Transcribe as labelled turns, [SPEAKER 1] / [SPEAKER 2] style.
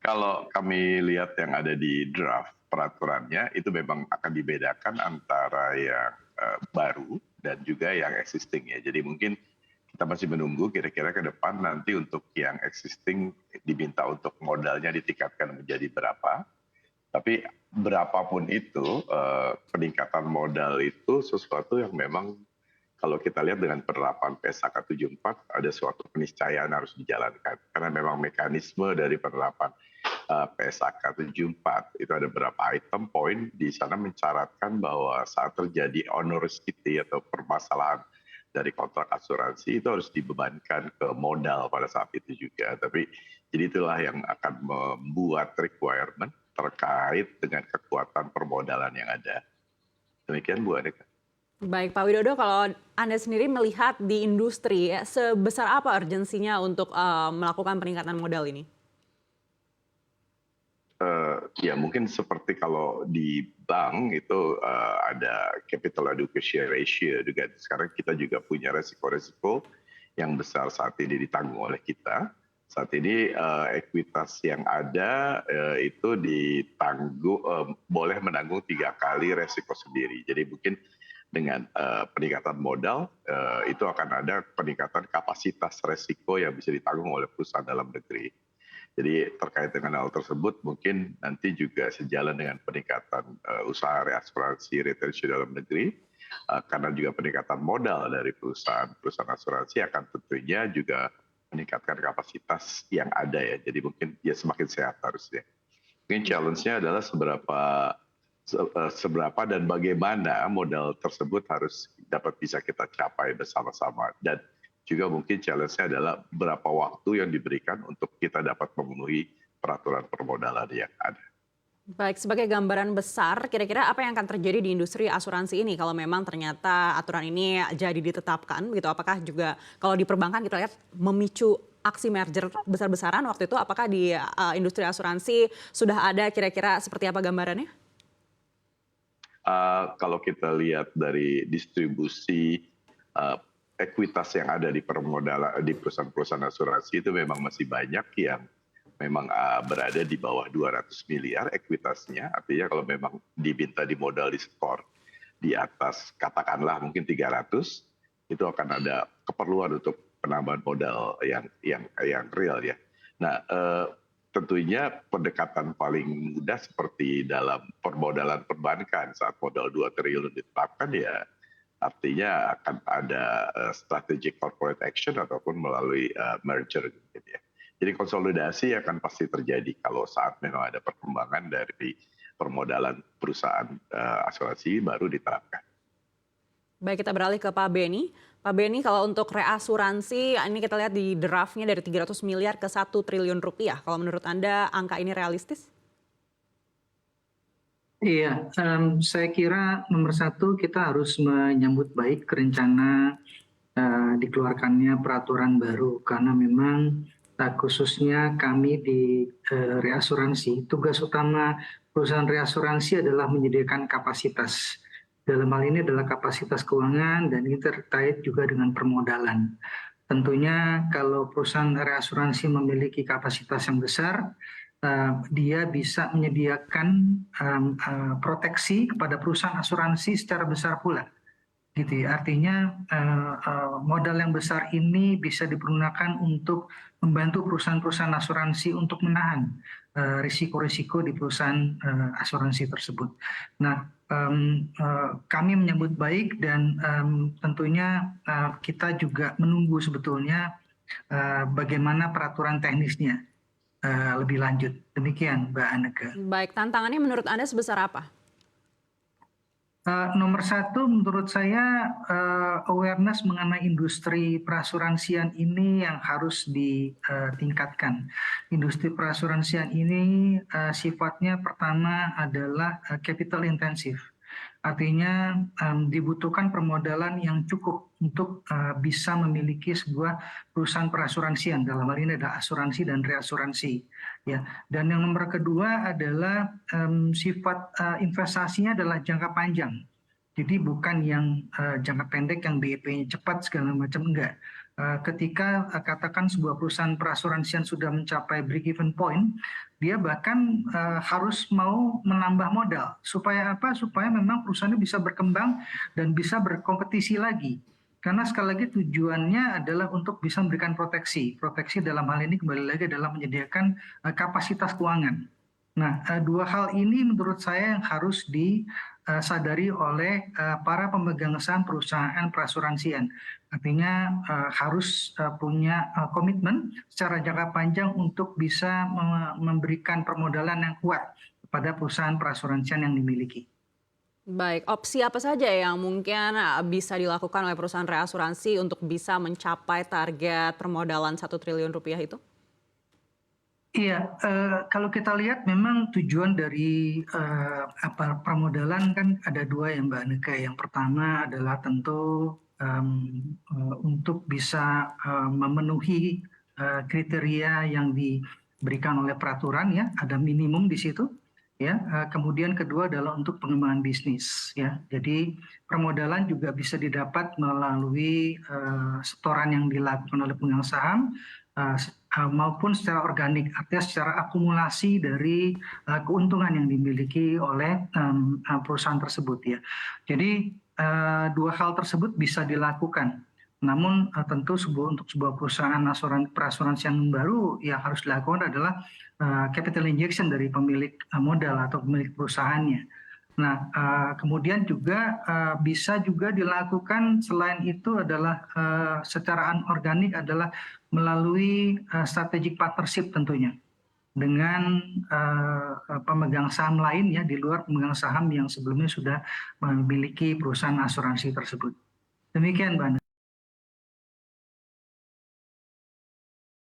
[SPEAKER 1] Kalau kami lihat yang ada di draft peraturannya, itu memang akan dibedakan antara yang baru dan juga yang existing ya. Jadi mungkin kita masih menunggu kira-kira ke depan nanti untuk yang existing diminta untuk modalnya ditingkatkan menjadi berapa. Tapi berapapun itu, peningkatan modal itu sesuatu yang memang kalau kita lihat dengan penerapan PSAK 74 ada suatu keniscayaan harus dijalankan. Karena memang mekanisme dari penerapan PSAK 74 itu ada beberapa item poin di sana mencaratkan bahwa saat terjadi onerosity atau permasalahan dari kontrak asuransi itu harus dibebankan ke modal pada saat itu juga. Tapi jadi itulah yang akan membuat requirement terkait dengan kekuatan permodalan yang ada. Demikian Bu Aneka.
[SPEAKER 2] Baik Pak Widodo, kalau Anda sendiri melihat di industri, ya, sebesar apa urgensinya untuk melakukan peningkatan modal ini?
[SPEAKER 1] Ya mungkin seperti kalau di bank itu ada capital adequacy ratio juga. Sekarang kita juga punya resiko-resiko yang besar saat ini ditanggung oleh kita. Saat ini ekuitas yang ada itu ditanggung boleh menanggung 3 kali resiko sendiri. Jadi mungkin dengan peningkatan modal itu akan ada peningkatan kapasitas resiko yang bisa ditanggung oleh perusahaan dalam negeri. Jadi terkait dengan hal tersebut mungkin nanti juga sejalan dengan peningkatan usaha reasuransi retensi dalam negeri, karena juga peningkatan modal dari perusahaan asuransi akan tentunya juga meningkatkan kapasitas yang ada ya. Jadi mungkin ya semakin sehat harusnya. Mungkin challenge-nya adalah seberapa dan bagaimana modal tersebut harus dapat bisa kita capai bersama-sama, dan juga mungkin challenge-nya adalah berapa waktu yang diberikan untuk kita dapat memenuhi peraturan permodalan yang ada.
[SPEAKER 2] Baik, sebagai gambaran besar, kira-kira apa yang akan terjadi di industri asuransi ini kalau memang ternyata aturan ini jadi ditetapkan, begitu? Apakah juga kalau di perbankan kita lihat memicu aksi merger besar-besaran waktu itu, apakah di industri asuransi sudah ada kira-kira seperti apa gambarannya?
[SPEAKER 1] Kalau kita lihat dari distribusi ekuitas yang ada di permodalan di perusahaan-perusahaan asuransi itu memang masih banyak yang memang berada di bawah 200 miliar ekuitasnya. Artinya kalau memang diminta di modal di skor di atas katakanlah mungkin 300, itu akan ada keperluan untuk penambahan modal yang real ya. Nah, tentunya pendekatan paling mudah seperti dalam permodalan perbankan saat modal 2 triliun ditetapkan ya artinya akan ada strategic corporate action ataupun melalui merger gitu ya. Jadi konsolidasi akan pasti terjadi kalau saat memang ada perkembangan dari permodalan perusahaan asuransi baru diterapkan.
[SPEAKER 2] Baik, kita beralih ke Pak Beni. Pak Beni, kalau untuk reasuransi, ini kita lihat di draftnya dari 300 miliar ke 1 triliun rupiah. Kalau menurut Anda angka ini realistis?
[SPEAKER 3] Iya, saya kira nomor satu kita harus menyambut baik rencana dikeluarkannya peraturan baru, karena memang khususnya kami di reasuransi, tugas utama perusahaan reasuransi adalah menyediakan kapasitas. Dalam hal ini adalah kapasitas keuangan dan ini terkait juga dengan permodalan. Tentunya kalau perusahaan reasuransi memiliki kapasitas yang besar, dia bisa menyediakan proteksi kepada perusahaan asuransi secara besar pula. Gitu ya. Artinya modal yang besar ini bisa dipergunakan untuk membantu perusahaan-perusahaan asuransi untuk menahan risiko-risiko di perusahaan asuransi tersebut. Nah, kami menyambut baik dan tentunya kita juga menunggu sebetulnya bagaimana peraturan teknisnya lebih lanjut. Demikian Mbak Aneka.
[SPEAKER 2] Baik, tantangannya menurut Anda sebesar apa?
[SPEAKER 3] Nomor satu menurut saya awareness mengenai industri perasuransian ini yang harus ditingkatkan. Industri perasuransian ini sifatnya pertama adalah capital intensive. Artinya dibutuhkan permodalan yang cukup untuk bisa memiliki sebuah perusahaan perasuransian. Dalam hal ini ada asuransi dan reasuransi. Ya. Dan yang nomor kedua adalah sifat investasinya adalah jangka panjang. Jadi bukan yang jangka pendek yang BEP-nya cepat segala macam, enggak. Ketika katakan sebuah perusahaan perasuransian sudah mencapai break even point, dia bahkan harus mau menambah modal. Supaya apa? Supaya memang perusahaannya bisa berkembang dan bisa berkompetisi lagi. Karena sekali lagi tujuannya adalah untuk bisa memberikan proteksi. Proteksi dalam hal ini kembali lagi adalah menyediakan kapasitas keuangan. Nah, dua hal ini menurut saya yang harus disadari oleh para pemegang saham perusahaan perasuransian. Artinya harus punya komitmen secara jangka panjang untuk bisa memberikan permodalan yang kuat kepada perusahaan perasuransian yang dimiliki.
[SPEAKER 2] Baik, opsi apa saja yang mungkin bisa dilakukan oleh perusahaan reasuransi untuk bisa mencapai target permodalan 1 triliun rupiah itu?
[SPEAKER 3] Iya, kalau kita lihat memang tujuan dari permodalan kan ada dua ya Mbak Neka. Yang pertama adalah tentu untuk bisa memenuhi kriteria yang diberikan oleh peraturan ya, ada minimum di situ. Ya, kemudian kedua adalah untuk pengembangan bisnis ya. Jadi permodalan juga bisa didapat melalui setoran yang dilakukan oleh pemegang saham maupun secara organik, artinya secara akumulasi dari keuntungan yang dimiliki oleh perusahaan tersebut ya. Jadi dua hal tersebut bisa dilakukan. Namun tentu untuk sebuah perusahaan perasuransian baru yang harus dilakukan adalah capital injection dari pemilik modal atau pemilik perusahaannya. Nah, kemudian juga bisa juga dilakukan selain itu adalah secara anorganik adalah melalui strategic partnership tentunya dengan pemegang saham lain ya di luar pemegang saham yang sebelumnya sudah memiliki perusahaan asuransi tersebut. Demikian, Mbak.